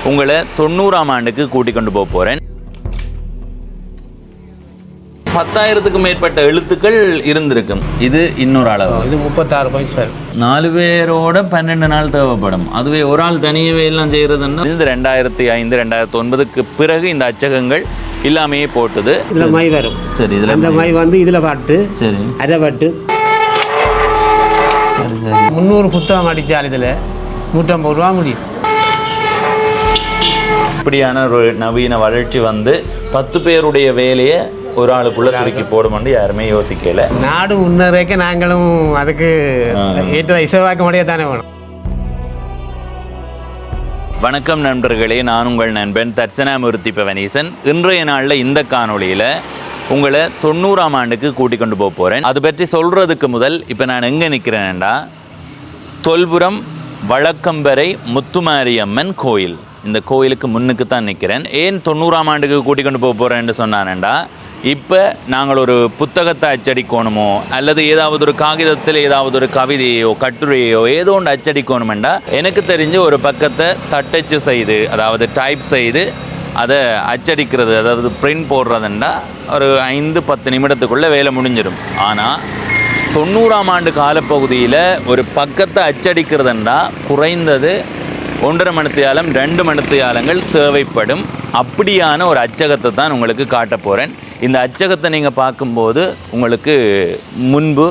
உங்களை 90ஆம் ஆண்டுக்கு கூட்டிக் கொண்டு போக போகிறேன். 10,000க்கும் மேற்பட்ட எழுத்துக்கள் இருந்திருக்கும். இது இன்னொரு அளவு. இது 36 பைசா. 4 பேரோட 12 நாள் தேவைப்படும். அதுவே ஒரு ஆள் தனியவே எல்லாம் செய்யறதுன்னா இது 2005 2009க்கு பிறகு இந்த அச்சகங்கள் இல்லாமையே போட்டது. இதில் மை வரும். சரி, இதில் இந்த மை வந்து இதில் பாட்டு, சரி, அரை பாட்டு. சரி சரி 300 புத்தகம் அடித்தால் இதில் 150 ரூபா முடியும். இப்படியான ஒரு நவீன வளர்ச்சி வந்து 10 பேருடைய வேலையை ஒரு ஆளுக்குள்ள சுருக்கி போடுமென்று யாருமே யோசிக்கல. நாடு முன்னேறக்க நாங்களும் அதுக்கு ஏற்ற இசைவாக்க முடியாதானே வேணும். வணக்கம் நண்பர்களே, நான் உங்கள் நண்பன் தட்சணாமூர்த்தி பவனீசன். இன்றைய நாளில் இந்த காணொளியில் உங்களை 90ஆம் ஆண்டுக்கு கூட்டிக் கொண்டு போக போகிறேன். அது பற்றி சொல்கிறதுக்கு முதல் இப்போ நான் எங்கே நிற்கிறேன்டா, தொல்புரம் வழக்கம்பரை முத்துமாரியம்மன் கோயில். இந்த கோயிலுக்கு முன்னுக்கு தான் நிற்கிறேன். ஏன் 90ஆம் ஆண்டுக்கு கூட்டிக் கொண்டு போக போகிறேன்னு சொன்னானேண்டா, இப்போ நாங்கள் ஒரு புத்தகத்தை அச்சடிக்கணுமோ அல்லது ஏதாவது ஒரு காகிதத்தில் ஏதாவது ஒரு கவிதையோ கட்டுரையோ ஏதோ ஒன்று அச்சடிக்கணுமெண்டா எனக்கு தெரிஞ்ச ஒரு பக்கத்தை தட்டச்சு செய்து, அதாவது டைப் செய்து அதை அச்சடிக்கிறது, அதாவது பிரிண்ட் போடுறதுண்டா ஒரு 5-10 நிமிடத்துக்குள்ளே வேலை முடிஞ்சிடும். ஆனால் 90ஆம் ஆண்டு காலப்பகுதியில் ஒரு பக்கத்தை அச்சடிக்கிறதுண்டா குறைந்தது 1.5 மணித்தியாலம் 2 மணித்தியாலங்கள் தேவைப்படும். அப்படியான ஒரு அச்சகத்தை தான் உங்களுக்கு காட்ட போகிறேன். இந்த அச்சகத்தை நீங்கள் பார்க்கும்போது உங்களுக்கு முன்பு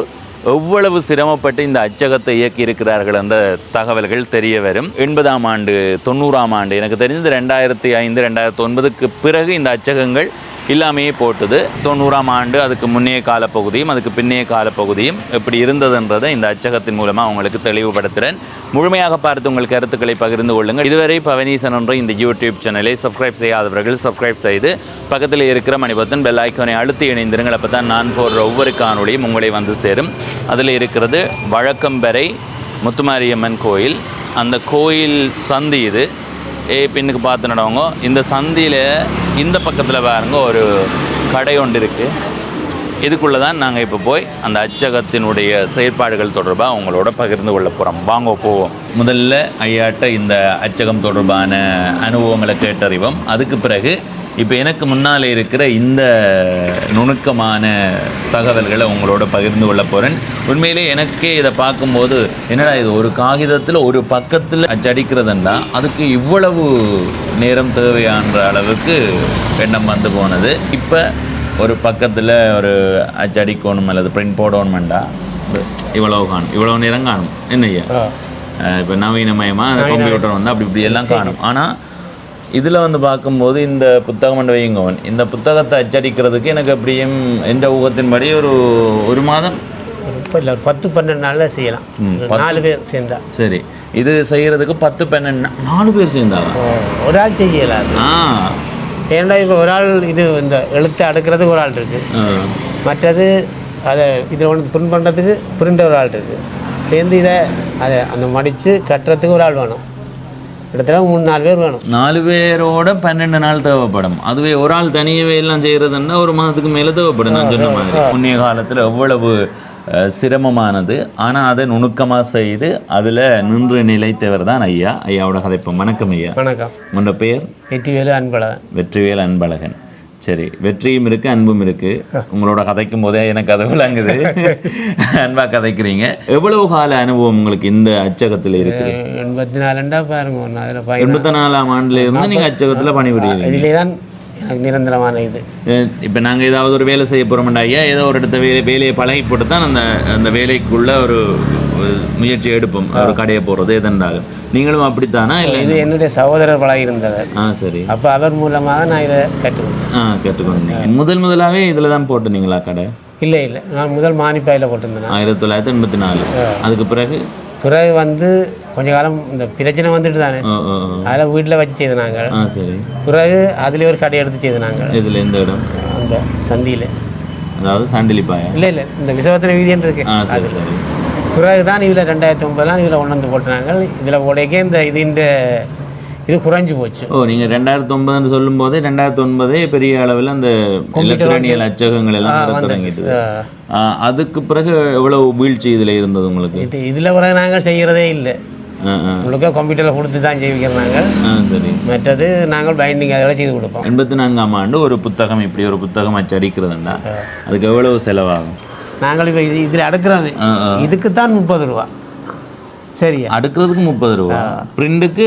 எவ்வளவு சிரமப்பட்டு இந்த அச்சகத்தை இயக்கி இருக்கிறார்கள் என்ற தகவல்கள் தெரிய வரும். 80ஆம் ஆண்டு 90ஆம் ஆண்டு எனக்கு தெரிஞ்சது 2005 2009க்கு பிறகு இந்த அச்சகங்கள் இல்லாமையே போட்டது. 90ஆம் ஆண்டு அதுக்கு முன்னைய காலப்பகுதியும் அதுக்கு பின்னைய காலப்பகுதியும் எப்படி இருந்ததுன்றதை இந்த அச்சகத்தின் மூலமாக உங்களுக்கு தெளிவுபடுத்துகிறேன். முழுமையாக பார்த்து உங்கள் கருத்துக்களை பகிர்ந்து கொள்ளுங்கள். இதுவரை பவனீசன் என்ற இந்த யூடியூப் சேனலை சப்ஸ்கிரைப் செய்யாதவர்கள் சப்ஸ்கிரைப் செய்து பக்கத்தில் இருக்கிற மணிபத்தன் பெல் ஐக்கானை அழுத்தி இணைந்திருங்கள். அப்போ தான் நான் போடுற ஒவ்வொரு காணொளியும் உங்களை வந்து சேரும். அதில் இருக்கிறது வழக்கம்பரை முத்துமாரியம்மன் கோயில். அந்த கோயில் சந்தி இது. பின்னுக்கு பார்த்து நடவங்க. இந்த சந்தியில் இந்த பக்கத்தில் பாருங்க ஒரு கடை ஒன்று இருக்குது. இதுக்குள்ளே தான் நாங்கள் இப்போ போய் அந்த அச்சகத்தினுடைய செயற்பாடுகள் தொடர்பாக உங்களோட பகிர்ந்து கொள்ள போகிறோம். வாங்க போவோம். முதல்ல ஐயாட்ட இந்த அச்சகம் தொடர்பான அனுபவங்களை கேட்டறிவோம். அதுக்கு பிறகு இப்போ எனக்கு முன்னால் இருக்கிற இந்த நுணுக்கமான தகவல்களை உங்களோட பகிர்ந்து கொள்ள போகிறேன். உண்மையிலே எனக்கே இதை பார்க்கும்போது என்னடா இது ஒரு காகிதத்தில் ஒரு பக்கத்தில் அச்சடிக்கிறதுண்டா அதுக்கு இவ்வளவு நேரம் தேவையான்ற அளவுக்கு எண்ணம் வந்து போனது. இப்போ ஒரு பக்கத்தில் ஒரு அச்சடிக்கணும் அல்லது பிரிண்ட் போடணுமெண்டா இவ்வளவு நேரம் காணும். என்னையா இப்போ நவீனமயமாக கம்ப்யூட்டர் வந்து அப்படி இப்படி எல்லாம் காணும். ஆனால் இதில் வந்து பார்க்கும்போது இந்த புத்தகம் வைங்கவன் இந்த புத்தகத்தை அச்சடிக்கிறதுக்கு எனக்கு அப்படியும் எந்த ஊகத்தின்படி ஒரு மாதம் இல்லை 10-12 நாளில் செய்யலாம். 4 பேர் சேர்ந்தா. சரி, இது செய்கிறதுக்கு 10-12 4 பேர் சேர்ந்தாங்க. ஒரு ஆள் செய்யலாம். ஏன்னா இப்போ ஒரு ஆள் இது இந்த எழுத்தை அடுக்கிறதுக்கு ஒரு ஆள் இருக்குது, மற்றது அதை இதில் ஒன்று பிரிண்ட் பண்ணுறதுக்கு பிரிண்டர் ஒரு ஆள் இருக்குது, சேர்ந்து இதை அதை அந்த மடித்து கட்டுறதுக்கு ஒரு ஆள் வேணும். இடத்துல 3-4 பேர் வேணும். 4 பேரோட 12 நாள் தேவைப்படும். அதுவே ஒரு ஆள் தனியவே எல்லாம் செய்கிறதுன்னா ஒரு மாதத்துக்கு மேலே தேவைப்படும். நான் சொன்ன மாதிரி முன்னைய காலத்தில் எவ்வளவு சிரமமானது. ஆனால் அதை நுணுக்கமாக செய்து அதில் நின்று நிலைத்தவர் தான் ஐயா. ஐயாவோட கதைப்போம். வணக்கம் ஐயா. வணக்கம். உன்னோட பேர்? வெற்றிவேலு அன்பழகன். வெற்றிவேலு அன்பழகன். சரி, வெற்றியும் இருக்குது அன்பும் இருக்குது. உங்களோட கதைக்கும் போதே எனக்கு அது விளங்குது. அன்பாக கதைக்கிறீங்க. எவ்வளவு கால அனுபவம் உங்களுக்கு இந்த அச்சகத்தில் இருக்குது? 84 பாருங்க. 84ஆம் ஆண்டுல இருந்து நீங்கள் அச்சகத்தில் பணிபுரியுறீங்க. இதிலே தான் எனக்கு நிரந்தரமான இது. இப்போ நாங்கள் ஏதாவது ஒரு வேலை செய்ய போகிறோம்டா ஐயா, ஏதோ ஒரு இடத்த வேலையை பழகி போட்டு தான் அந்த வேலைக்குள்ள ஒரு முயற்சி எடுப்போம். ஒரு கடையை போகிறது எதென்றாலும் நீங்களும் அப்படித்தானா? இல்லை, இது என்னுடைய சகோதரர் பழகி இருந்தவர். சரி. அப்போ அவர் மூலமாக நான் இதை கற்றுக்கொண்டேன். கற்றுக்கொண்டேன். முதலாகவே இதில் தான் போட்டுனீங்களா கடை? இல்லை, நான் முதல் மானிப்பாயில் போட்டிருந்தேன் 1984. அதுக்கு பிறகு வந்து கொஞ்ச காலம் இந்த பிரச்சனை வந்துட்டு தானே, அதில் வீட்டில் வச்சு செய்தாங்க. சரி. பிறகு அதில் ஒரு கடை எடுத்து செய்தாங்க. இதில் எந்த இடம்? அந்த சந்தியில், அதாவது சாண்டிலிப்பாயா? இல்லை இந்த விசவத்தின வீதின்னு இருக்கு. சரி சரி. பிறகு தான் இதில் 2009 இதில் கொண்டு வந்து போட்டுனாங்க. இதில் உடைக்கே இது குறைஞ்சி போச்சு. நீங்கள் 2009 சொல்லும் போதே 2009 பெரிய அளவில் அந்த இலத்திரனியல் அச்சகங்கள் எல்லாம் தொடங்கிட்டு. அதுக்கு பிறகு எவ்வளவு வீழ்ச்சி இதில் இருந்தது உங்களுக்கு? இதில் பிறகு நாங்கள் செய்கிறதே இல்லை. உங்களுக்கு கம்ப்யூட்டரில் கொடுத்து தான் செய்விக்கிறோம் நாங்கள். சரி. மற்றது நாங்கள் பைண்டிங் அதெல்லாம் செய்து கொடுப்போம். 84ஆம் ஆண்டு ஒரு புத்தகம் இப்படி ஒரு புத்தகம் அச்சடிக்கிறதுன்னா அதுக்கு எவ்வளவு செலவாகும்? நாங்கள் இப்போ இதில் அடுக்கிறோம், இதுக்கு தான் 30 ரூபா. சரியா, அடுக்கிறதுக்கு 30 ரூபா, பிரிண்ட்டுக்கு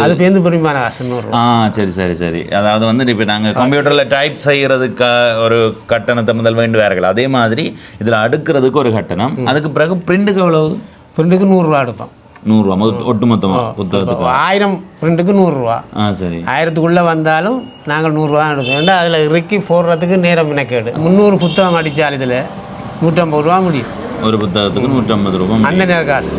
அது சேர்ந்து பெருமான 100 ரூபா. சரி சரி சரி. அதாவது வந்து இப்போ நாங்கள் கம்ப்யூட்டரில் டைப் செய்கிறதுக்கு ஒரு கட்டணத்தை முதல் வேண்டுவார்கள், அதே மாதிரி இதில் அடுக்கிறதுக்கு ஒரு கட்டணம், அதுக்கு பிறகு பிரிண்ட்டுக்கு எவ்வளவு? பிரிண்ட்டுக்கு 100 ரூபா எடுப்போம். 100 ரூபா ஒட்டு மொத்தமாக புத்தகத்துக்கு 1000 பிரிண்ட்டுக்கு 100 ரூபா. சரி. 1000க்குள்ளே வந்தாலும் நாங்கள் 100 ரூபா எடுப்போம். ஏன்னா அதில் இறக்கி போடுறதுக்கு நேரம் மெனக்கேடு. 300 புத்தகம் அடித்தால் இதில் 150 ரூபா முடியும். ஒரு புத்தகத்துக்கு 150 ரூபா அந்த நேரம் காசு.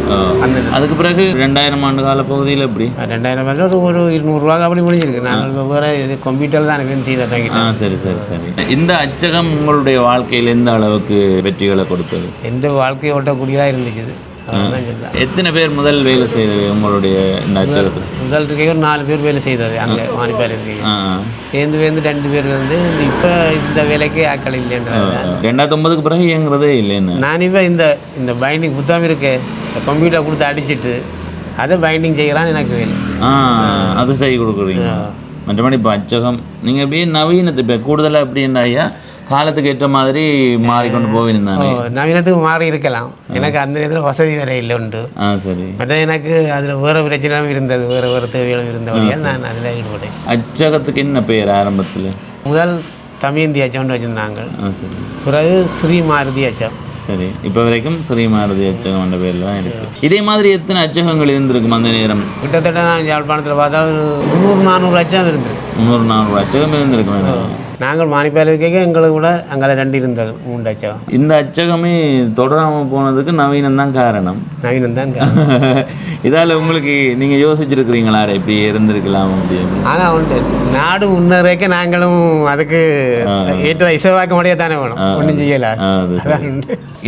அதுக்கு பிறகு 2000 ஆண்டு கால பகுதியில் எப்படி? 2000 ஒரு 200 ரூபா அப்படி முடிஞ்சிருக்கு. நாங்கள் வேறு இது கம்ப்யூட்டர் தான் எனக்கு செய்த தங்கிட்டோம். சரி சரி சரி. இந்த அச்சகம் உங்களுடைய வாழ்க்கையில் எந்த அளவுக்கு வெற்றிகளை கொடுத்தது? எந்த வாழ்க்கையை ஓட்டக்கூடியதாக இருந்துச்சு. எத்தனை பேர் முதல் வேலை செய்தது உங்களுடைய இந்த அச்சகத்தில்? முதல் இருக்க ஒரு 4 பேர் வேலை செய்தது அங்கே மானிப்பால் இருக்கு. சேர்ந்து 2 பேர் வந்து இப்போ இந்த வேலைக்கு ஆக்கள் இல்லைன்றாங்க. 2009க்கு பிறகு இயங்குறதே இல்லைன்னு. நான் இப்போ இந்த பைண்டிங் புத்தகம் இருக்கு, கம்ப்யூட்டர் கொடுத்து அடிச்சுட்டு அதை பைண்டிங் செய்யலான்னு எனக்கு வேலை. அது செய்ய கொடுக்குறீங்க. மற்றபடி இப்போ அச்சகம் நீங்கள் அப்படியே நவீனத்தை இப்போ கூடுதலாக எப்படின்னா ஐயா காலத்துக்கு ஏற்ற மாதிரி மாறிக்கொண்டு போயிருந்தாங்க. நவீனத்துக்கு மாறி இருக்கலாம், எனக்கு அந்த நேரத்தில் வசதி வேற இல்லை உண்டு. சரி. மற்ற எனக்கு அதில் வேறு பிரச்சனையும் இருந்தது, வேறு தேவைகளும் இருந்தபடியால் நான் அதில் ஈடுபட்டேன். அச்சகத்துக்கு என்ன பேர் ஆரம்பத்தில்? முதல் தமிழ்ந்தி அச்சம்னு வச்சுருந்தாங்க. சரி. பிறகு ஸ்ரீ மாருதி அச்சம். சரி. இப்போ வரைக்கும் ஸ்ரீ மாருதி அச்சகம் என்ற பேரில் தான் இருக்குது. இதே மாதிரி எத்தனை அச்சகங்கள் இருந்திருக்கும் அந்த நேரம்? கிட்டத்தட்ட நான் யாழ்ப்பாணத்தில் பார்த்தா ஒரு 300-400 அச்சகம் இருந்திருக்கு. 300-400 அச்சகம் இருந்திருக்கும். நாங்கள் மானிப்பால் இருக்க எங்களுக்கு கூட அங்கே 2 இருந்தது, 3 அச்சகம். இந்த அச்சகமே தொடராமல் போனதுக்கு நவீனம் தான் காரணம். நவீனம் தான் இதால் உங்களுக்கு நீங்கள் யோசிச்சிருக்கிறீங்களா இப்படி இருந்திருக்கலாம் அப்படின்னு? ஆனால் உண்டு, நாடு முன்னேறக்க நாங்களும் அதுக்கு ஏற்ற இசைவாக்க முடியாது தானே வேணும், ஒன்றும் செய்யலை.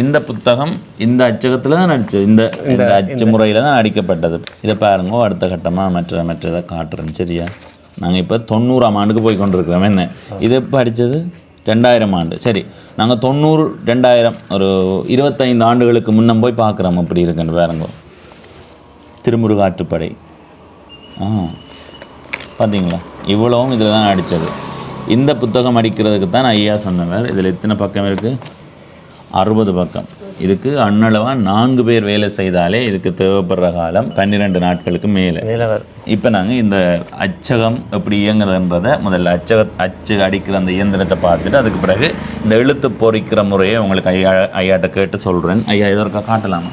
இந்த புத்தகம் இந்த அச்சகத்தில் தான் நடிச்சது, இந்த அச்சு முறையில் தான் அடிக்கப்பட்டது. இதை பாருங்க, அடுத்த கட்டமாக மற்றதை காட்டுறேன். சரியா, நாங்கள் இப்போ 90ஆம் ஆண்டுக்கு போய் கொண்டிருக்கிறோம். என்ன இது எப்போ அடித்தது? 2000 ஆண்டு. சரி, நாங்கள் 90 2000 ஒரு 25 ஆண்டுகளுக்கு முன்னம் போய் பார்க்குறோம் அப்படி இருக்குன்னு பாருங்க. திருமுருகாற்றுப்படை. பார்த்தீங்களா, இவ்வளவும் இதில் தான் அடித்தது. இந்த புத்தகம் அடிக்கிறதுக்கு தான் ஐயா சொன்னவர். இதில் எத்தனை பக்கம் இருக்குது? 60 பக்கம். இதுக்கு அண்ணளவாக 4 பேர் வேலை செய்தாலே இதுக்கு தேவைப்படுற காலம் 12 நாட்களுக்கு மேலே. இப்போ நாங்கள் இந்த அச்சகம் எப்படி இயங்குதுன்றதை முதல்ல அச்சு அடிக்கிற அந்த இயந்திரத்தை பார்த்துட்டு அதுக்கு பிறகு இந்த எழுத்து பொறிக்கிற முறையை உங்களுக்கு ஐயாட்ட கேட்டு சொல்கிறேன். ஐயா இதற்காக காட்டலாமா?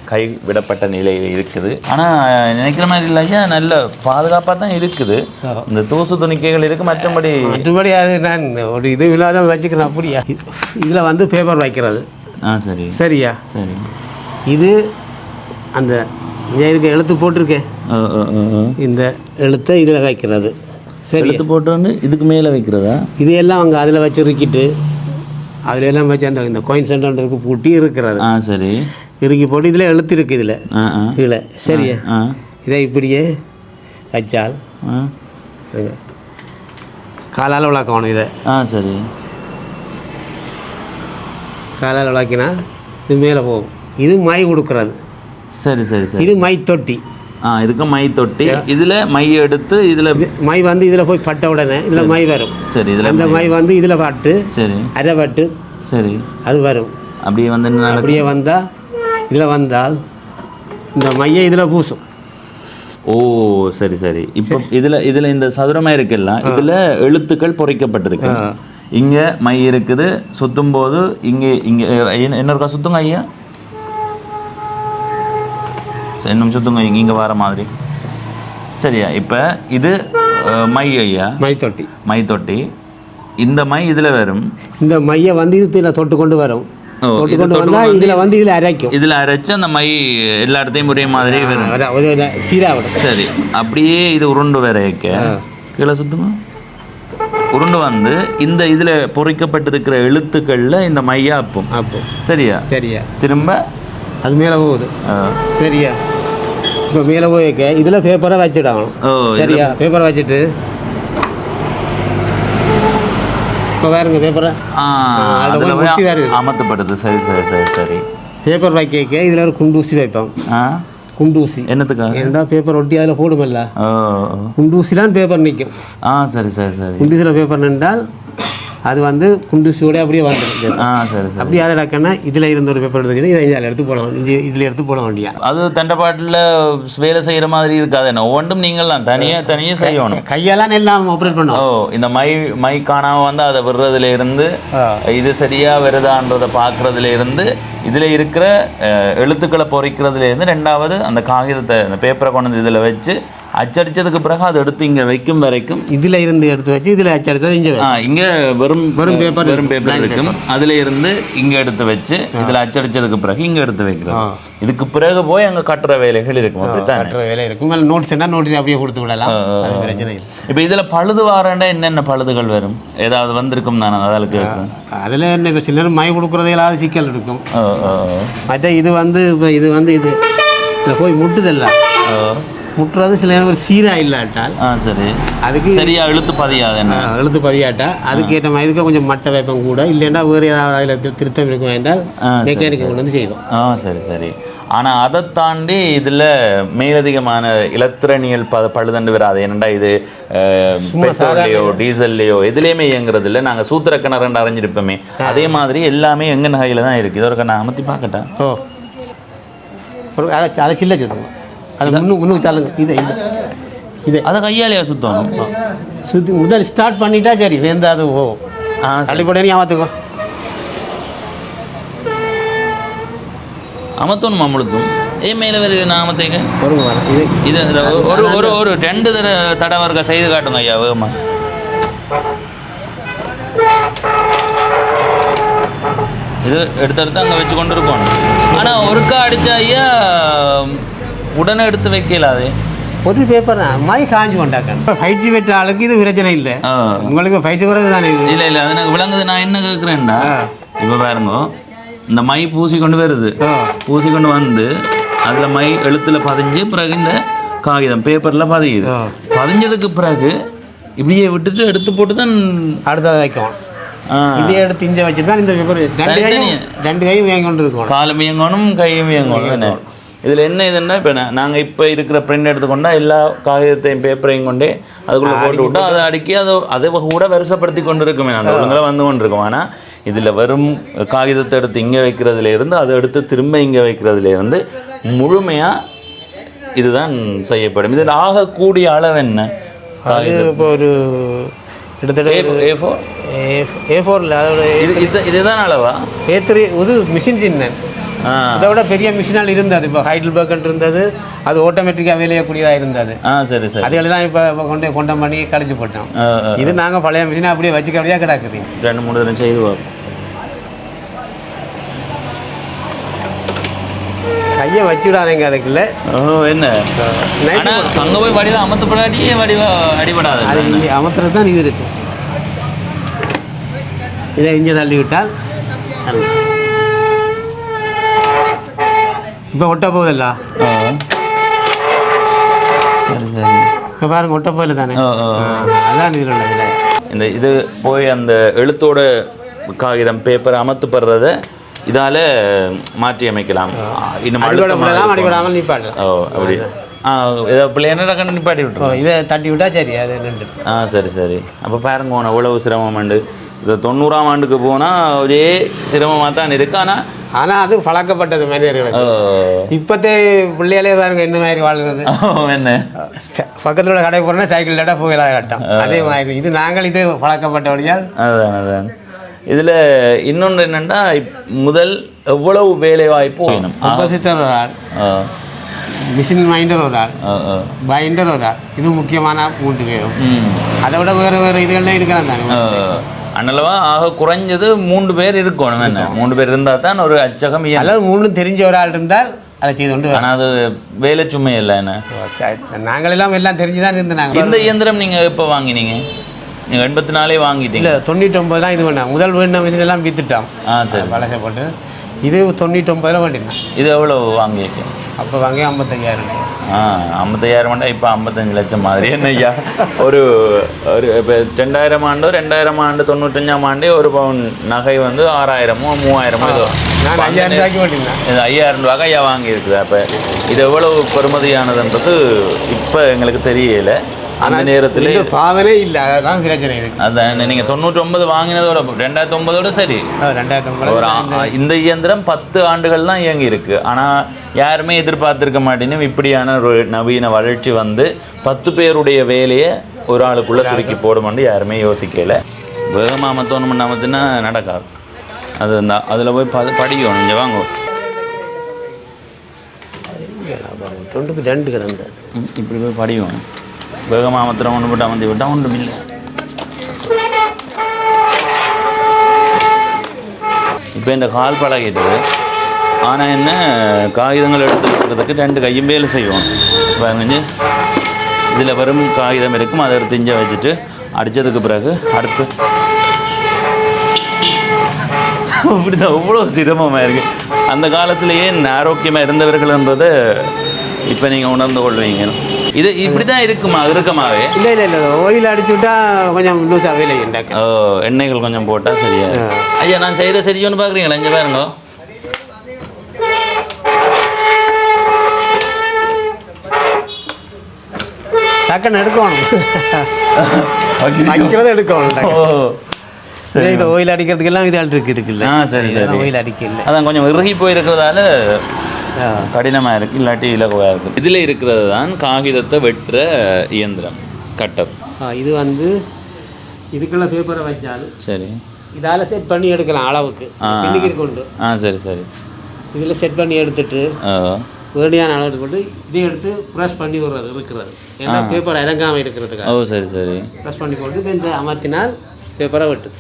கை விடப்பட்ட நிலையில் இருக்குது. ஆனால் நினைக்கிற மாதிரி இல்லை ஐயா, நல்ல பாதுகாப்பாக தான் இருக்குது. இந்த தூசு துணிக்கைகள் இருக்குது, மற்றபடி அது நான் ஒரு இது இல்லாத வச்சுக்கிறேன். அப்படியா, இதில் வந்து பேப்பர் வைக்கிறது. சரி. சரியா, சரி. இது அந்த இருக்க எழுத்து போட்டிருக்கேன், இந்த எழுத்தை இதில் வைக்கிறது. சரி, எழுத்து போட்டு வந்து இதுக்கு மேலே வைக்கிறதா? இது எல்லாம் அவங்க அதில் வச்சு இருக்கிட்டு அதில் எல்லாம் வச்சு அந்த இந்த கோயின் சென்டருக்கு பூட்டி இருக்கிறது. சரி, இறுக்கி போட்டு இதில் எழுத்து இருக்குது இதில் கீழே. சரியா, இதை இப்படியே வச்சால் காலால் விளக்கணும் இதை. சரி, காலால் விளக்கினா இது மேலே போகும். இது மை கொடுக்குறது. சரி சரி சரி. இது மை தொட்டி. இதுக்கு மை தொட்டி. இதில் மை எடுத்து இதில் மை வந்து இதில் போய் பட்ட உடனே இதில் மை வரும். சரி, இதில் அந்த மை வந்து இதில் பட்டு. சரி, அரை பட்டு. சரி, அது வரும். அப்படியே வந்து அப்படியே வந்தால் இதில் வந்தால் இந்த மையை இதில் பூசும். ஓ சரி சரி. இப்போ இதில் இந்த சதுரமாக இருக்குல்ல, இதில் எழுத்துக்கள் பொறிக்கப்பட்டிருக்கு. இங்கே மை இருக்குது. சுற்றும் போது இங்கே என்ன இருக்கா? சுற்றுங்க ஐயா, இன்னும் சுற்றுங்க இங்கே வர மாதிரி. சரியா, இப்போ இது மை ஐயா, மை தொட்டி. இந்த மை இதில் வரும். இந்த மையை வந்து இதில் தொட்டு கொண்டு வரும். இதில் அரைக்கும். இதில் அரைச்சு அந்த மை எல்லா இடத்தையும் ஒரே மாதிரி வரும். சரி, அப்படியே இது உருண்டு வரைக்க கீழே சுற்றுங்க. உருண்டு வந்து இந்த இதில் பொறிக்கப்பட்டிருக்கிற எழுத்துக்களில் இந்த மையா அப்பும். சரியா, சரியா. திரும்ப அது மேலே போகுது. சரியா, இப்போ மேலே போய்க்க இதில் பேப்பரை வச்சுட்டாங்க. சரியா, பேப்பரை வச்சுட்டு இப்போ வேறுங்க பேப்பரை அமர்த்தப்படுது. சரி சரி சரி சரி. பேப்பர் வைக்க இதில் ஒரு குண்டூசி வைப்போம். குண்டூசி. என்னத்துக்காக? ஏன்னா பேப்பர் ஒட்டி அதில் போடுமல்ல, குண்டூசிலாம் பேப்பர் நிற்கும். சரி சரி சரி. குண்டூசியில் பேப்பர் நின்றால் அது வந்து குண்டூசியோட அப்படியே வந்துடும். சரி சரி. அப்படியே அதை டக்குன்னா இதில் இருந்த ஒரு பேப்பர் எடுத்து இதை இதில் எடுத்து போடலாம், இதில் எடுத்து போட வேண்டியா. அது தண்டப்பாட்டில் வேலை செய்கிற மாதிரி இருக்காது. என்ன ஒன்றும் நீங்கள் தான் தனியாக செய்யணும். கையெல்லாம் எல்லாம் ஆப்ரேட் பண்ணுவோம். இந்த மை காணாமல் வந்து அதை விடுறதுல இருந்து இது சரியாக வருதான்றதை பார்க்குறதுல இருந்து இதில் இருக்கிற எழுத்துக்களை பொறிக்கிறதுல இருந்து, ரெண்டாவது அந்த காகிதத்தை அந்த பேப்பரை கொண்டு வந்து இதில் வச்சு அச்சடிச்சதுக்கு பிறகு அதை எடுத்து இங்கே வைக்கும் வரைக்கும் இதில் இருந்து எடுத்து வச்சு இதில் அச்சடித்தது இங்கே வெறும் பேப்பர் இருக்கும். அதில் இருந்து இங்கே எடுத்து வச்சு இதில் அச்சடிச்சதுக்கு பிறகு இங்கே எடுத்து வைக்கிறோம். இதுக்கு பிறகு போய் அங்கே கட்டுற வேலைகள் இருக்கும். அப்படித்தான் கட்டுற வேலை இருக்கும். நோட்ஸ் என்ன நோட்ஸ் அப்படியே கொடுத்து விடலாம், பிரச்சனை இல்லை. இப்போ இதில் பழுது வாரண்டா என்னென்ன பழுதுகள் வரும்? ஏதாவது வந்திருக்கும் தானே அதில் கேட்கும். அதில் என்ன இப்போ சில மை கொடுக்குறதையாவது சிக்கல் இருக்கும். மற்ற இது வந்து இப்போ இது இதில் போய் முட்டுதல்ல முட்டுறது சில நேரம் ஒரு சீராக இல்லாட்டால் சரி, அதுக்கு சரியா எழுத்து பதியாது. என்ன எழுத்து பதியாட்டா அதுக்கேற்ற மாதிரி இதுக்கு கொஞ்சம் மட்டை வைப்பம் கூட, இல்லைன்னா வேறு ஏதாவது அதில் திருத்தம் இருக்கும் என்றால் மெக்கானிக்கை கொண்டு வந்து செய்வோம். சரி சரி. ஆனால் அதை தாண்டி இதில் மேலதிகமான இலத்திரனியல் பழுதண்டு வராது. என்னென்னா இது பெட்ரோல்லையோ டீசல்லையோ எதுலேயுமே இயங்குறது இல்லை. நாங்கள் சூத்திர கிணறு அரைஞ்சிருப்போமே, அதே மாதிரி எல்லாமே எங்கள் நகையில் தான் இருக்குது. இதோட நான் அமர்த்தி பார்க்கட்டேன். அதை சில்ல சுத்தம் அது முன்னுக்கு தள்ளுங்க. இதை அதை கையாலேயே சுத்தம் சுற்றி முதல் ஸ்டார்ட் பண்ணிட்டா சரி, வேந்த அது தள்ளிப்பட நீ ஆமாத்துக்கோ அமத்தணும் அமுழுத்தும் மேலே வேறு நாமத்தைங்க இது ஒரு 2 தடவை செய்து காட்டுங்க ஐயா வேகமா. இது எடுத்து அங்கே வச்சு கொண்டு இருக்கணும். ஆனால் ஒருக்கா அடித்தா ஐயா உடனே எடுத்து வைக்கல. அது ஒரு பேப்பர் மாதிரி காஞ்சி கொண்டாக்க 5G வெட்ட ஆளுக்கு இது பிரச்சனை இல்லை. உங்களுக்கு 5G குறைவு தானே? இல்லை இல்லை, அது எனக்கு விளங்குது. நான் என்ன கேட்குறேன்னா, இப்போ பாருங்க, இந்த மை பூசி கொண்டு வருது, பூசி கொண்டு வந்து அதில் மை எழுத்தில் பதிஞ்சு பிறகு இந்த காகிதம் பேப்பரில் பதியுது. பதிஞ்சதுக்கு பிறகு இப்படியே விட்டுட்டு எடுத்து போட்டு தான் அடுத்தது வைக்கணும். இதே எடுத்து இஞ்ச வச்சு தான் இந்த பேப்பர் 2 கையும் இயங்கொண்டு இருக்கும். காலும் இயங்கணும், கையும் இயங்கணும். இதில் என்ன இதுன்னா, இப்போ நாங்கள் இப்போ இருக்கிற பிரிண்ட் எடுத்துக்கொண்டா எல்லா காகிதத்தையும் பேப்பரையும் கொண்டே அதுக்குள்ளே போட்டு விட்டோம். அதை அடுக்கி அதை கூட வரிசைப்படுத்தி கொண்டு இருக்குமே, அந்த ஒழுங்காக வந்து கொண்டு இருக்கோம். ஆனால் இதில் வெறும் காகிதத்தை எடுத்து இங்கே வைக்கிறதுலேருந்து அதை எடுத்து திரும்ப இங்கே வைக்கிறதுலேருந்து முழுமையாக இதுதான் செய்யப்படும். இதில் ஆகக்கூடிய அளவு என்ன? இப்போ ஒரு கிட்டத்தட்ட A4 அதோட இதுதான் அளவா? A3 இது மிஷின் சின்ன, அதை விட பெரிய மிஷினால் இருந்தது. இப்போ ஹைடல்பர்க் இருந்தது, அது ஆட்டோமேட்டிக்காக வேலையக்கூடியதாக இருந்தது. சரி சரி. அதுலாம் இப்போ கொண்டு பண்ணி கழிச்சு போட்டோம். இது நாங்கள் பழைய மிஷினை அப்படியே வச்சுக்கபடியாக கிடக்குது. 2-3 தினம் செய்து கையை வச்சுடாதீங்க அதுக்குள்ள. என்ன அங்கே போய் வடிவம் அமர்த்தப்படாட்டியே அடிபடாது. அது இங்கே அமர்த்துறது தான் இது இருக்கு. இதை இங்கே தள்ளி விட்டால் இப்போ ஒட்ட போகுதில்ல. சரி சரி. இப்போ பாருங்க, ஒட்ட போகல தானே. அதான் இந்த இது போய் அந்த எழுத்தோட காகிதம் பேப்பர் அமர்த்தப்படுறத இதால் மாற்றி அமைக்கலாம். இன்னும் அடிபடாமல் நிப்பாட்டலாம். அப்படி ஏதோ பிள்ளையான கண்டு நிப்பாட்டி விட்டுருவோம். இதை தட்டி விட்டா சரி, அது நின்று. சரி சரி. அப்போ பாருங்க, எவ்வளவு சிரமம் உண்டு. இது 90ஆம் ஆண்டுக்கு போனால் ஒரே சிரமமாக தான் இருக்கு. ஆனால் அது பழக்கப்பட்டது மனிதர்களுக்கு. இப்போத்தே பிள்ளையாலே பாருங்க என்ன மாதிரி வாழ்கிறது. என்ன பக்கத்தில் கடை போகிறோன்னா சைக்கிள் டாட்டா போகலாம் கட்டம். அதே மாதிரி இது நாங்கள் இது பழக்கப்பட்டபடியால். அதான் இதில் இன்னொன்று என்னென்னா, முதல் எவ்வளவு வேலை வாய்ப்பு வேணும். கம்போசிட்டர் ஒரு ஆள், மிஷின் மைண்டர் ஒரு ஆள், பைண்டர் ஒரு ஆள். இது முக்கியமான 3 பேரும். அதை விட வேறு இதுகள்லாம் இருக்கிறாங்க தானே. அதனாலவா ஆக குறைஞ்சது 3 பேர் இருக்கணும். என்ன 3 பேர் இருந்தால் தான் ஒரு அச்சகம். அதாவது 3 தெரிஞ்ச ஒரு ஆள் இருந்தால் அதை செய்து கொண்டு. ஆனால் அது வேலை சுமை இல்லை. என்ன நாங்களெல்லாம் எல்லாம் தெரிஞ்சுதான் இருந்தோம். இந்த இயந்திரம் நீங்கள் எப்போ வாங்கினீங்க? நீங்கள் 84 வாங்கிட்டீங்க? இல்லை 99 தான் இது பண்ணேன். முதல் வேண்டிய மிஷின் எல்லாம் விற்றுட்டோம். சரி, பழசை போட்டு. இது 99 வேண்டினேன். இது எவ்வளோ வாங்கியிருக்கேன்? அப்போ வாங்க 55,000. 55,000 மண்டா இப்போ 55 லட்சம் மாதிரி என்ன ஐயா? ஒரு ஒரு இப்போ 2000 ஆண்டு 2000 ஆண்டு 95ஆம் ஆண்டே ஒரு பவுன் நகை வந்து 6,000 3,000 ஏதோ. நான் 5,000 ரூபாய்க்கு போட்டிருந்தேன். இது 5,000 ரூபாய்க்கு ஐயா வாங்கியிருக்குது. அப்போ இது எவ்வளவு பெறுமதியானதுன்றது இப்போ எங்களுக்கு தெரியல. அந்த நேரத்தில் பாவனே இல்லை, அதான் பிரச்சனை இருக்கு. அதான் நீங்கள் 99 வாங்கினதோட 2009 சரி 2009 இந்த இயந்திரம் 10 ஆண்டுகள் தான் இயங்கி இருக்கு. ஆனால் யாருமே எதிர்பார்த்துருக்க மாட்டேன்னு இப்படியான ஒரு நவீன வளர்ச்சி வந்து 10 பேருடைய வேலையை ஒரு ஆளுக்குள்ளே சுருக்கி போடுமான்னு யாருமே யோசிக்கல. வேகமாக மற்றோன்னு பண்ணாமத்துன்னா நடக்காது. அது அதில் போய் படிக்கணும். இங்கே வாங்க, 2 கிடந்தது. இப்படி போய் படிக்கணும். வேகமாக மாத்திரம் ஒன்று போட்டு அமர்த்தி விட்டால் ஒன்றும் இல்லை. இப்போ இந்த கால் பழகிட்டது. ஆனால் என்ன காகிதங்கள் எடுத்து வைக்கிறதுக்கு 2 கையும் வேலை செய்வோம். பாருங்க, இதில் வெறும் காகிதம் இருக்கும், அதை எடுத்து இஞ்ச வச்சுட்டு அடித்ததுக்கு பிறகு அடுத்து இப்படிதான் இவ்வளோ சிரமமாக இருக்குது. அந்த காலத்திலேயே ஆரோக்கியமாக இருந்தவர்கள்ன்றதை இப்போ நீங்கள் உணர்ந்து கொள்வீங்க. இது இப்படி தான் இருக்குமா இறுக்கமாகவே? இல்லை ஓயில் அடிச்சு விட்டா கொஞ்சம் லூஸாகவே இல்லை. எண்ணெய்கள் கொஞ்சம் போட்டால் சரியா? ஐயா நான் செய்கிற சரியோன்னு பார்க்குறீங்களா? இங்கே பாருங்க, டக்குன்னு எடுக்கணும், வைக்கிறத எடுக்கணும். சரி, ஓயில் அடிக்கிறதுக்கெல்லாம் இது இருக்குல்ல. சரி சரி, ஓயில் அடிக்கல, அதான் கொஞ்சம் இறுகி போயிருக்கிறதால கடினமாக இருக்குது, இல்லாட்டி இலகுவாக இருக்குது. இதில் இருக்கிறது தான் காகிதத்தை வெட்டுற இயந்திரம், கட்டர். இது வந்து இதுக்குள்ள பேப்பரை வச்சாலும் சரி, இதால் செட் பண்ணி எடுக்கலாம் அளவுக்கு கொண்டு. சரி சரி, இதில் செட் பண்ணி எடுத்துட்டு வேண்டியான அளவுக்கு கொண்டு இதை எடுத்து ப்ரெஸ் பண்ணி விடுறது இருக்கிறது. ஏன்னா பேப்பர் இறங்காமல் இருக்கிறதுக்காக. சரி சரி, ப்ரெஸ் பண்ணி கொண்டு இந்த அமர்த்தினால் பேப்பரை வெட்டுது.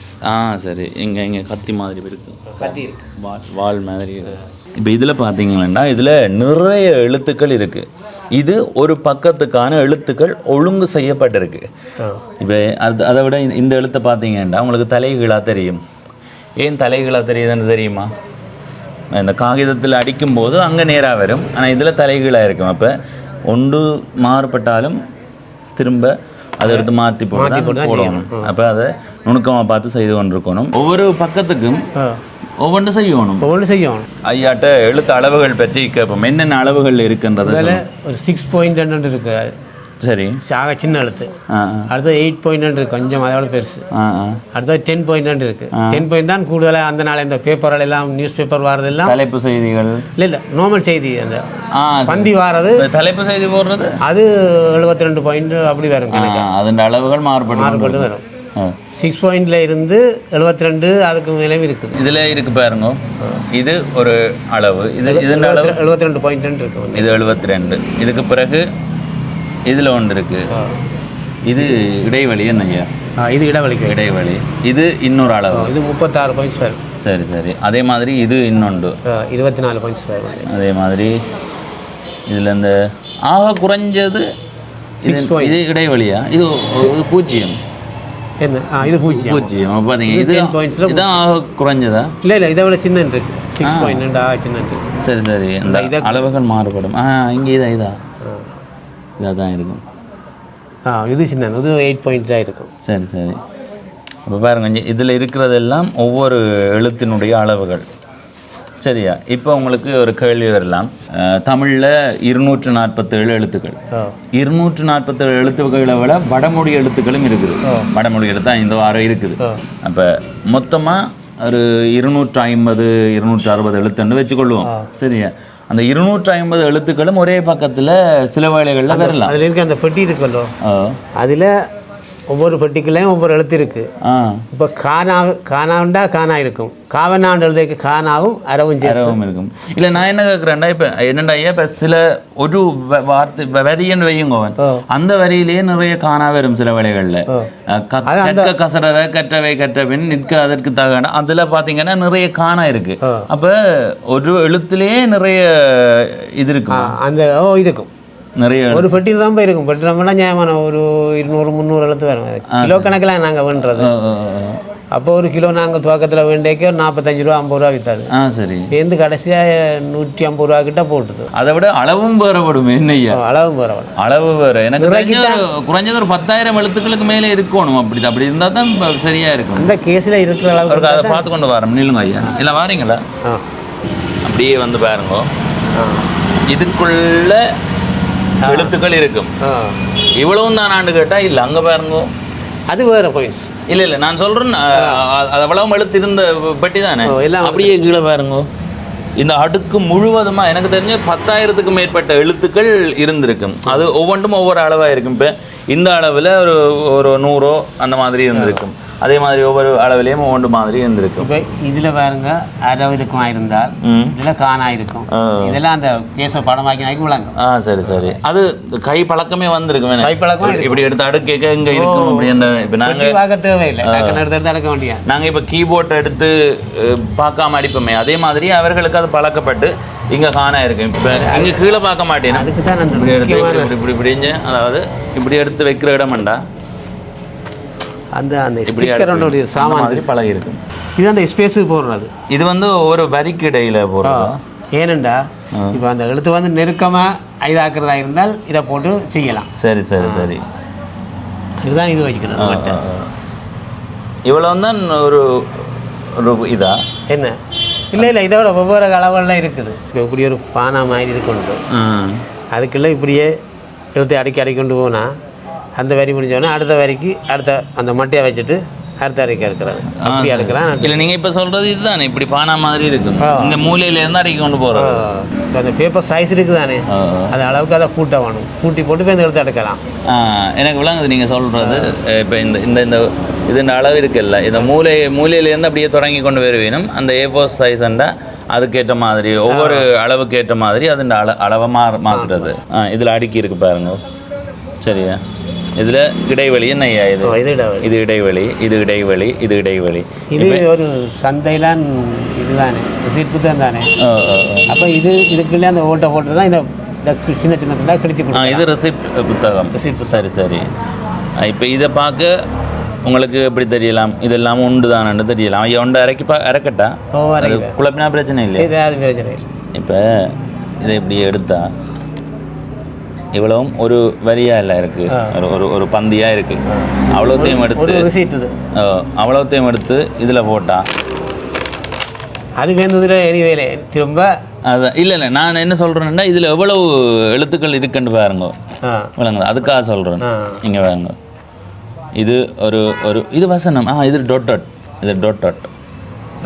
சரி, இங்கே கத்தி மாதிரி இருக்குது, கத்தி இருக்கு, வால் மாதிரி. இப்போ இதில் பார்த்தீங்கன்னா இதில் நிறைய எழுத்துக்கள் இருக்குது. இது ஒரு பக்கத்துக்கான எழுத்துக்கள் ஒழுங்கு செய்யப்பட்டிருக்கு. இப்போ அதை விட இந்த எழுத்தை பார்த்தீங்கன்னா உங்களுக்கு தலைகீழாக தெரியும். ஏன் தலைகீழாக தெரியுதுன்னு தெரியுமா? இந்த காகிதத்தில் அடிக்கும்போது அங்கே நேராக வரும், ஆனால் இதில் தலைகீழாக இருக்கும். அப்போ ஒன்று மாறுபட்டாலும் திரும்ப அதை எடுத்து மாற்றி போடணும். அப்போ அதை நுணுக்கமாக பார்த்து செய்து கொண்டிருக்கணும். ஒவ்வொரு பக்கத்துக்கும் ஒவ்வொன்று செய்யணும். ஐயாட்ட எழுத்து அளவுகள் பற்றி கேட்போம். என்னென்ன அளவுகள் இருக்குன்றது. ஒரு 6.2 இருக்கு. சரி, சின்ன எழுத்து. அடுத்தது 8.2 இருக்கு, கொஞ்சம் அதோட பெருசு. அடுத்தது 10.2 இருக்கு. 10 பாயிண்ட் தான் கூடுதலாக அந்த நாள் இந்த பேப்பர்கள் எல்லாம், நியூஸ் பேப்பர் வாரதெல்லாம் தலைப்பு செய்திகள் இல்லை நார்மல் செய்தி, அந்த பந்தி வாரது தலைப்பு செய்தி போடுறது, அது 72 பாயிண்ட் அப்படி வரும். அதன் அளவுகள் மாறுபட்டு வரும். 6 பாயிண்ட்ல இருந்து 72 அதுக்கு மேலேயும் இருக்குது. இதில் இருக்கு பாருங்க, இது ஒரு அளவு, இதன் அளவு 72.2 இருக்கு. இது 72. இதுக்கு பிறகு இதில் ஒன்று இருக்கு, இது இடைவெளி. என்னையா இது இடைவெளி. இது இன்னொரு அளவு, இது 36 பாயிண்ட்ஸ் வரும். சரி சரி, அதே மாதிரி இது இன்னொன்று 24 பாயிண்ட்ஸ் வரும். அதே மாதிரி இதில் இந்த ஆக குறைஞ்சது 6 பாயிண்ட். இது இடைவெளியா? இது 0. என்ன? இது 0. பார்த்தீங்க, இது இதான் ஆக குறைஞ்சதா? இல்லை இதை விட சின்ன இருக்கு. 6.2 ஆக சின்ன இருக்கு. சரி சரி, இந்த அளவுகள் மாறுபடும். இங்கே இதாக தான் இருக்கும். இது சின்ன, இது 8 பாயிண்ட்ஸாக இருக்கும். சரி சரி, இப்போ பாருங்க, இதில் இருக்கிறதெல்லாம் ஒவ்வொரு எழுத்தினுடைய அளவுகள். சரியா? இப்போ உங்களுக்கு ஒரு கேள்வி வரலாம். தமிழில் 247 எழுத்துக்கள். 247 எழுத்துக்களை விட வடமொழி எழுத்துக்களும் இருக்குது. வடமொழி எழுத்து 5 6 இருக்குது. அப்போ மொத்தமாக ஒரு 250 260 எழுத்துன்னு வச்சுக்கொள்வோம். சரியா? அந்த 250 எழுத்துக்களும் ஒரே பக்கத்தில் சில வேளைகளில் வரலாம். அதில் இருக்க அந்த பெட்டி இருக்குல்லோ, அதில் ஒவ்வொரு பெட்டிக்குள்ளேயும் ஒவ்வொரு எழுத்து இருக்குது. இப்போ காணாண்டா காணா இருக்கும், காவனாண்டு எழுதுக்கு காணாவும் அரவும் இருக்கும். இல்லை நான் என்ன கேட்குறேன்டா, இப்போ என்னண்டா ஐயா, இப்போ சில ஒரு வார்த்தை வரியன்னு வையுங்க, அந்த வரியிலேயே நிறைய காணா வரும் சில வேளைகளில். கற்க கசரற கற்றவை கற்றபின் நிற்க அதற்கு தகன, அதில் பார்த்தீங்கன்னா நிறைய காணா இருக்கு. அப்போ ஒரு எழுத்துலேயே நிறைய இது இருக்கு. அந்த இருக்கும் நிறைய ஒரு பெட்டி தான் இருக்கும். பெட்டி ரொம்பலாம் நியாயமான ஒரு 200 300 எழுத்து வரும். கிலோ கணக்கில் நாங்கள் பண்ணுறது. அப்போ ஒரு கிலோ நாங்கள் துவக்கத்தில் வேண்டியக்கு ஒரு 45 ரூபா 50 ரூபா விற்றாது. சரி. சேர்ந்து கடைசியாக 150 ரூபா கிட்ட போட்டுது. அதை விட அளவும் வேறுபடும் என்னையா? அளவும் வேறுபடும். அளவு வேறு. எனக்கு குறைஞ்சது ஒரு 10,000 எழுத்துக்களுக்கு மேலே இருக்கணும். அப்படி இருந்தால் தான் சரியா இருக்கும். அந்த கேஸில் இருக்கிற அளவுக்கு அதை பார்த்து கொண்டு வரோம். நில்லுங்க ஐயா. இல்லை வாரீங்களா? அப்படியே வந்து பாருங்க. இதுக்குள்ள எழுத்துக்கள் இருக்கும். இவ்வளவும் தான் ஆண்டு கேட்டால் இல்லை அங்கே பாருங்க. அது வேறு பாயிண்ட்ஸ். இல்லை நான் சொல்கிறேன், அது அவ்வளவு எழுத்து இருந்த பெட்டி தானே. அப்படியே கீழே பாருங்க. இந்த அடுக்கு முழுவதுமாக எனக்கு தெரிஞ்ச 10,000க்கு மேற்பட்ட எழுத்துக்கள் இருந்திருக்கும். அது ஒவ்வொன்றும் ஒவ்வொரு அளவாக இருக்கும். இப்போ இந்த அளவில் ஒரு 100 அந்த மாதிரி இருந்திருக்கும். அதே மாதிரி ஒவ்வொரு அளவிலையும் ஒவ்வொன்று மாதிரி இருந்திருக்கும். இப்போ இதில் பாருங்க 60க்கும் இருந்தால் இதில் காணாயிருக்கும். இதெல்லாம் அந்த பேச படமாக்கி விளங்கும். சரி. அது கை பழக்கமே வந்திருக்கும். கை பழக்கம் இப்படி எடுத்து அடுக்க இங்கே இருக்கும். அப்படி அந்த இப்போ நாங்கள் பார்க்க தேவையில்லை, எடுத்து அடுக்க வேண்டிய. நாங்கள் இப்போ கீபோர்டை எடுத்து பார்க்காம அடிப்போமே, அதே மாதிரி அவர்களுக்கு அது பழக்கப்பட்டு இங்கே காணா இருக்கு. இப்போ இங்கே கீழே பார்க்க மாட்டேன். அதுக்கு தான் இப்படி எடுத்து இப்படிஞ்சு, அதாவது இப்படி எடுத்து வைக்கிற இடம்டா அந்த ஸ்டிக்கரோட சாமான் மாதிரி பழகி இருக்கும். இது அந்த ஸ்பேஸுக்கு போடுறது. இது வந்து ஒரு வரிக்கு இடையில போடுறது. ஏனெண்டா இப்போ அந்த எழுத்து வந்து நெருக்கமாக இதாக்குறதா இருந்தால் இதை போட்டு செய்யலாம். சரி. இதுதான் இது வச்சுக்கிறது. இவ்வளோ தான் ஒரு இதா என்ன? இல்லை இதோட ஒவ்வொரு அளவுலாம் இருக்குது. இப்படி ஒரு பானை மாதிரி கொண்டு அதுக்குள்ளே இப்படியே எழுத்து அடிக்கி கொண்டு போனால் அந்த வரி முடிஞ்சோடனே அடுத்த வரிக்கு அடுத்த அந்த மட்டையை வச்சுட்டு அடுத்த வரைக்கும் இருக்கிறாங்க. அப்படி எடுக்கிறான். இல்லை நீங்கள் இப்போ சொல்கிறது இதுதானே, இப்படி பானா மாதிரி இருக்கும். இந்த மூலையிலேருந்து அடிக்கி கொண்டு போகிறோம். அந்த பேப்பர் சைஸ் இருக்குது தானே, அது அளவுக்கு அதை பூட்ட வேணும். பூட்டி போட்டு போய் இந்த எடுத்து எடுக்கலாம். எனக்கு விளங்குது நீங்கள் சொல்கிறது. இப்போ இந்த இதுன்ற அளவு இருக்குல்ல, இந்த மூலையிலேருந்து அப்படியே தொடங்கி கொண்டு வர வேணும். அந்த A4 சைஸ்ண்டா அதுக்கேற்ற மாதிரி ஒவ்வொரு அளவுக்கு ஏற்ற மாதிரி அதுன்ற அளவை மாற்றுறது. இதில் அடுக்கி இருக்கு பாருங்க. சரியா? இதில் இடைவெளி என்னையா? இது இடைவெளி, இது இடைவெளி, இது இடைவெளி. இது ஒரு சந்தையிலான் இதுதானே, ரிசீட் புத்தகம் தானே. அப்போ இதுக்குள்ளே அந்த ஓட்டை போட்டு தான் இந்த சின்ன கிடிச்சு கொடுக்கும். இது ரிசிப்ட் புத்தகம். சரி. இப்போ இதை பார்க்க உங்களுக்கு எப்படி தெரியலாம், இதெல்லாம் உண்டு தானு தெரியலாம். ஐயா உண்டு இறக்கட்டா குழப்பினா பிரச்சனை இல்லை. இப்போ இதை இப்படி எடுத்தா இவ்வளவும் ஒரு வரியா இல்லை இருக்கு, ஒரு பந்தியா இருக்கு. அவ்வளோத்தையும் எடுத்து இதுல போட்டா அது வேந்ததுல எரிவேலை திரும்ப. அதான் இல்லை நான் என்ன சொல்றேன்னா, இதுல எவ்வளவு எழுத்துக்கள் இருக்குன்னு பாருங்க. விளங்குது, அதுக்காக சொல்றேன். இங்க பாருங்க, இது ஒரு இது வசனம். இது டொட்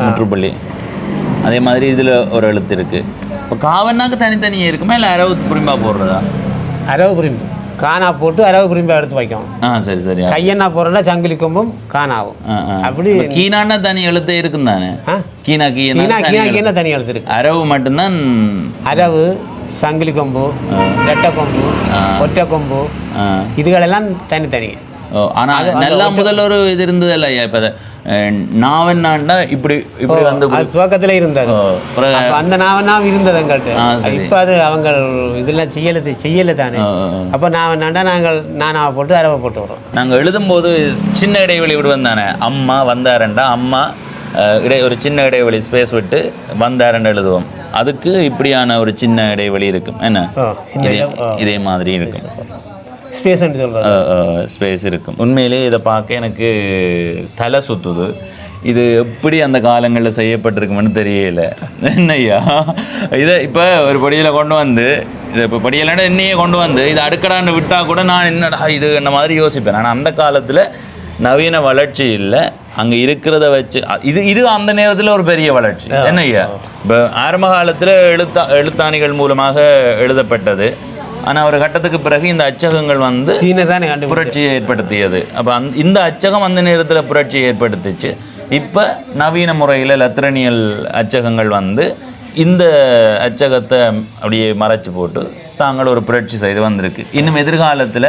முற்றுப்புள்ளி. அதே மாதிரி இதுல ஒரு எழுத்து இருக்கு. இப்போ காவன்னாக்கு தனித்தனியே இருக்குமா இல்லை அரவு புரிம்பா போடுறதா? அரவு புரிம்பு காணா போட்டு அரவு புரிம்பா எடுத்து வைக்கும். சரி. கையெண்ணா போடுறா சங்கிலி கொம்பும் காணாவும். அப்படி கீனான்னா தனி எழுத்து இருக்கும் தானே. கீனா தனி எழுத்து இருக்கு. அரவு மட்டும்தான். அரவு, சங்கிலி கொம்பு, ரெட்டை கொம்பு, ஒற்றை கொம்பு, இதுகளெல்லாம் தனித்தனி. ஆனால் நல்லா முதல்ல ஒரு இது இருந்தது இல்லையா? இப்போ நாவன்னாண்டா இப்படி வந்து துவக்கத்தில் இருந்தது. அந்த நாவன்னாம் இருந்தது எங்கள்கிட்ட. இப்போ அது அவங்க இதெல்லாம் செய்யலை தானே. அப்போ நாவன்னாண்டா நானாவை போட்டு அரவை போட்டு வரோம். நாங்கள் எழுதும்போது சின்ன இடைவெளி விடுவோம் தானே. அம்மா வந்தாரண்டா அம்மா ஒரு சின்ன இடைவெளி ஸ்பேஸ் விட்டு வந்தாரண்டு எழுதுவோம். அதுக்கு இப்படியான ஒரு சின்ன இடைவெளி இருக்கும். என்ன இதே மாதிரி இருக்கும். ஸ்பேஸ் இருக்கும். உண்மையிலே இதை பார்க்க எனக்கு தலை சுத்துது. இது எப்படி அந்த காலங்களில் செய்யப்பட்டிருக்குமென்னு தெரியல. என்னையா இதை இப்போ ஒரு படியில் கொண்டு வந்து, இதை இப்போ படியலான என்னையே கொண்டு வந்து இதை அடுக்கடான்னு விட்டால் கூட நான் என்னடா இது என்ன மாதிரி யோசிப்பேன். ஆனால் அந்த காலத்தில் நவீன வளர்ச்சி இல்லை. அங்கே இருக்கிறத வச்சு இது அந்த நேரத்தில் ஒரு பெரிய வளர்ச்சி. என்னையா இப்போ ஆரம்ப காலத்தில் எழுத்தாணிகள் மூலமாக எழுதப்பட்டது. ஆனால் ஒரு கட்டத்துக்கு பிறகு இந்த அச்சகங்கள் வந்து புரட்சியை ஏற்படுத்தியது. அப்போ இந்த அச்சகம் அந்த நேரத்தில் புரட்சியை ஏற்படுத்திச்சு. இப்போ நவீன முறையில் லத்திரனியல் அச்சகங்கள் வந்து இந்த அச்சகத்தை அப்படியே மறைச்சு போட்டு தாங்கள் ஒரு புரட்சி செய்து வந்திருக்கு. இன்னும் எதிர்காலத்தில்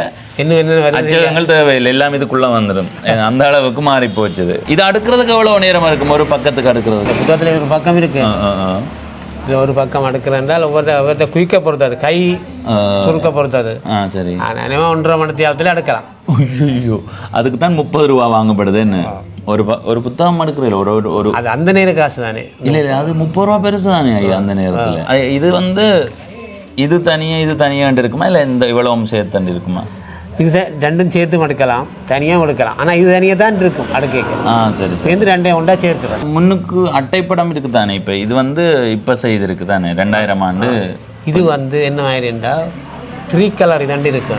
அச்சகங்கள் தேவையில்லை, எல்லாம் இதுக்குள்ளே வந்துடும். அந்த அளவுக்கு மாறி போச்சுது. இது அடுக்கிறதுக்கு எவ்வளோ நேரம் இருக்கும்? ஒரு பக்கத்துக்கு அடுக்கிறதுக்கு புத்தகத்தில் ஒரு பக்கம் இருக்கு. ஒரு பக்கம் அடுக்கிறதால் ஒவ்வொருத்த குயிக்க பொறுத்தது, கை சுருக்க பொறுத்தது. சரி, 1.5 மணி நேரத்தில் அடுக்கலாம். ஐயோ, அதுக்கு தான் 30 ரூபா வாங்கப்படுது. என்ன ஒரு புத்தகம் எடுக்கிறீங்க ஒரு ஒரு ஒரு அது அந்த நேர காசு தானே. இல்லை இல்லை அது 30 ரூபா பெருசு தானே ஐயா அந்த நேரத்தில். இது வந்து இது தனியாக இருக்குமா இல்லை இந்த இவ்வளவும் சேர்த்து இருக்குமா? இது ரெண்டும் சேர்த்து எடுக்கலாம், தனியாக எடுக்கலாம். ஆனால் இது தனியாக தான் இருக்கும் அடுக்கைக்கு. சரி சரி. சேர்ந்து ரெண்டையும் ஒன்றா சேர்க்கிறேன். முன்னுக்கு அட்டைப்படம் இருக்குது தானே, இப்போ இது வந்து இப்போ செய்திருக்கு தானே 2000 ஆண்டு. இது வந்து என்ன ஆயிருந்தா 3 கலர் இதண்டு இருக்கு.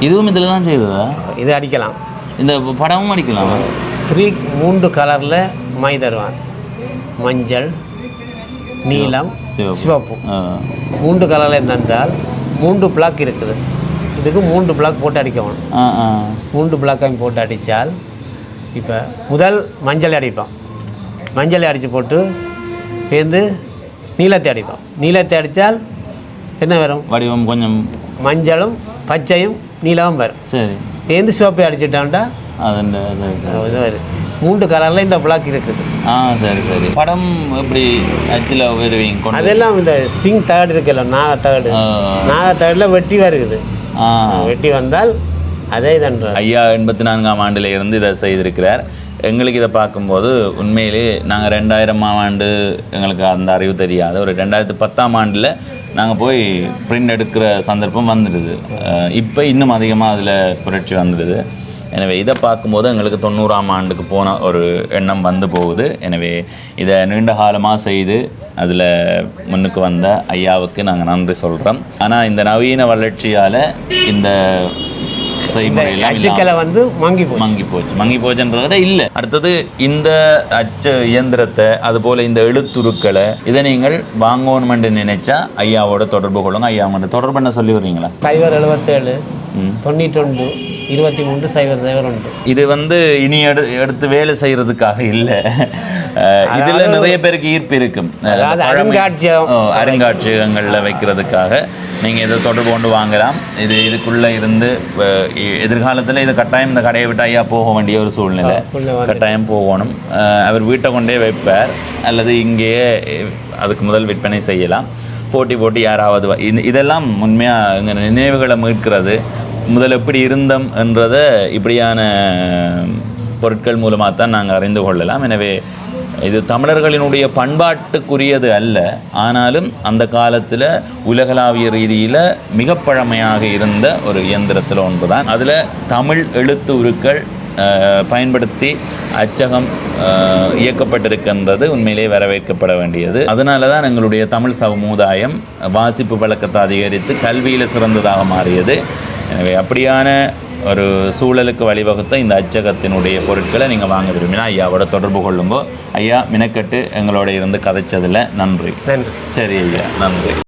இதுவும் இதில் தான் செய்ததா? இது அடிக்கலாம், இந்த படமும் அடிக்கலாம். 3 கலரில் மை தருவான், மஞ்சள், நீலம், சிவப்பு. 3 கலரில் என்னென்றால் 3 பிளாக் இருக்குது. இதுக்கு 3 பிளாக் போட்டு அடிக்கணும். 3 பிளாக்கையும் போட்டு அடித்தால் இப்போ முதல் மஞ்சளை அடிப்போம், மஞ்சளை அடித்து போட்டு சேர்ந்து நீலத்தை அடிப்போம். நீலத்தை அடித்தால் என்ன வரும்? வடிவம் கொஞ்சம் மஞ்சளும் பச்சையும் நீலமும் வரும். சரி. சேர்ந்து சிவப்பை அடிச்சுட்டான்டா அது வரும். 3 கலரில் இந்த பிளாக் இருக்குது. சரி சரி. படம் எப்படி அச்சில் வருவீங்க? அதெல்லாம் இந்த சிங் தகடு இருக்குல்ல, நாகத்தகடில் வெட்டி வருகுது. வெட்டி வந்தால் அதே தன்ற ஐயா 84ஆம் ஆண்டில் இருந்து இதை செய்திருக்கிறார். எங்களுக்கு இதை பார்க்கும்போது உண்மையிலே நாங்கள் 2000ஆம் ஆண்டு எங்களுக்கு அந்த அறிவு தெரியாது. ஒரு 2010ஆம் ஆண்டில் நாங்கள் போய் பிரிண்ட் எடுக்கிற சந்தர்ப்பம் வந்துடுது. இப்போ இன்னும் அதிகமாக அதில் புரட்சி வந்துடுது. எனவே இதை பார்க்கும்போது எங்களுக்கு 90ஆம் ஆண்டுக்கு போன ஒரு எண்ணம் வந்து போகுது. எனவே இதை நீண்ட காலமாக செய்து அதில் முன்னுக்கு வந்த ஐயாவுக்கு நாங்கள் நன்றி சொல்கிறோம். ஆனால் இந்த நவீன வளர்ச்சியால் இந்த செய்முறையெல்லாம் வந்து மங்கி போச்சுன்றத விட இல்லை. அடுத்தது இந்த அச்சு இயந்திரத்தை அதுபோல் இந்த எழுத்துருக்களை இதை நீங்கள் வாங்கணுமென்று நினைச்சா ஐயாவோட தொடர்பு கொள்ளுங்க. ஐயாவோட தொடர்பு என்ன சொல்லி வருவீங்களா? 077 91 23 001. இது வந்து இனி எடுத்து வேலை செய்யறதுக்காக இல்லை, இதுல நிறைய பேருக்கு ஈர்ப்பு இருக்கும். அருங்காட்சியகங்களில் வைக்கிறதுக்காக நீங்கள் இதை தொடர்பு கொண்டு வாங்கலாம். இதுக்குள்ளே இருந்து எதிர்காலத்தில் இது கட்டாயம் இந்த கடையை விட்டு ஐயா போக வேண்டிய ஒரு சூழ்நிலை, கட்டாயம் போகணும். அவர் வீட்டை கொண்டே வைப்பார் அல்லது இங்கேயே அதுக்கு முதல் விற்பனை செய்யலாம். போட்டி யாராவது இதெல்லாம் உண்மையாக எங்கள் நினைவுகளை மீட்கிறது. முதல் எப்படி இருந்தோம் என்றதை இப்படியான பொருட்கள் மூலமாக தான் நாங்கள் அறிந்து கொள்ளலாம். எனவே இது தமிழர்களினுடைய பண்பாட்டுக்குரியது அல்ல, ஆனாலும் அந்த காலத்தில் உலகளாவிய ரீதியில் மிக பழமையாக இருந்த ஒரு இயந்திரத்தில் ஒன்று தான். அதில் தமிழ் எழுத்து உருக்கள் பயன்படுத்தி அச்சகம் இயக்கப்பட்டிருக்கின்றது உண்மையிலே வரவேற்கப்பட வேண்டியது. அதனால தான் எங்களுடைய தமிழ் சமுதாயம் வாசிப்பு பழக்கத்தை அதிகரித்து கல்வியில் சிறந்ததாக மாறியது. எனவே அப்படியான ஒரு சூழலுக்கு வழிவகுத்த இந்த அச்சகத்தினுடைய பொருட்களை நீங்கள் வாங்க விரும்பினா ஐயாவோட தொடர்பு கொள்ளும்போது ஐயா மினக்கட்டு எங்களோட இருந்து கதைச்சதில் நன்றி. சரி ஐயா, நன்றி.